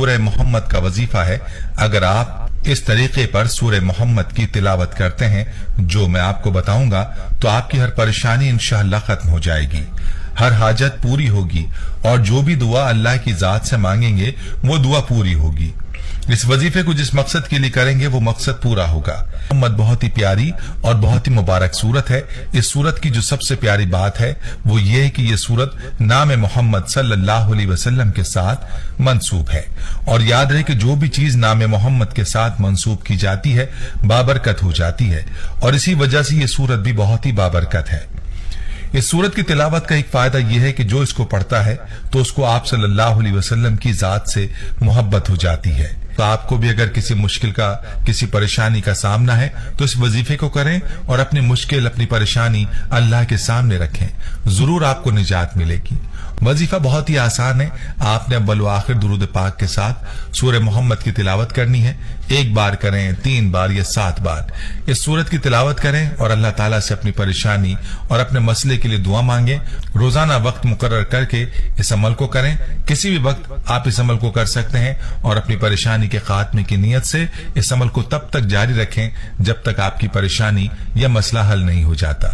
سورہ محمد کا وظیفہ ہے۔ اگر آپ اس طریقے پر سورہ محمد کی تلاوت کرتے ہیں جو میں آپ کو بتاؤں گا تو آپ کی ہر پریشانی انشاءاللہ ختم ہو جائے گی، ہر حاجت پوری ہوگی، اور جو بھی دعا اللہ کی ذات سے مانگیں گے وہ دعا پوری ہوگی۔ اس وظیفے کو جس مقصد کے لیے کریں گے وہ مقصد پورا ہوگا۔ محمد بہت ہی پیاری اور بہت ہی مبارک سورت ہے۔ اس سورت کی جو سب سے پیاری بات ہے وہ یہ ہے کہ یہ سورت نام محمد صلی اللہ علیہ وسلم کے ساتھ منسوب ہے، اور یاد رہے کہ جو بھی چیز نام محمد کے ساتھ منسوب کی جاتی ہے بابرکت ہو جاتی ہے، اور اسی وجہ سے یہ سورت بھی بہت ہی بابرکت ہے۔ اس سورت کی تلاوت کا ایک فائدہ یہ ہے کہ جو اس کو پڑھتا ہے تو اس کو آپ صلی اللہ علیہ وسلم کی ذات سے محبت ہو جاتی ہے۔ تو آپ کو بھی اگر کسی مشکل کا، کسی پریشانی کا سامنا ہے تو اس وظیفے کو کریں اور اپنی مشکل، اپنی پریشانی اللہ کے سامنے رکھیں، ضرور آپ کو نجات ملے گی۔ وظیفہ بہت ہی آسان ہے۔ آپ نے اول و آخر درود پاک کے ساتھ سورہ محمد کی تلاوت کرنی ہے۔ 1 بار کریں، 3 بار یا 7 بار اس سورت کی تلاوت کریں اور اللہ تعالیٰ سے اپنی پریشانی اور اپنے مسئلے کے لیے دعا مانگیں۔ روزانہ وقت مقرر کر کے اس عمل کو کریں، کسی بھی وقت آپ اس عمل کو کر سکتے ہیں، اور اپنی پریشانی کے خاتمے کی نیت سے اس عمل کو تب تک جاری رکھیں جب تک آپ کی پریشانی یا مسئلہ حل نہیں ہو جاتا۔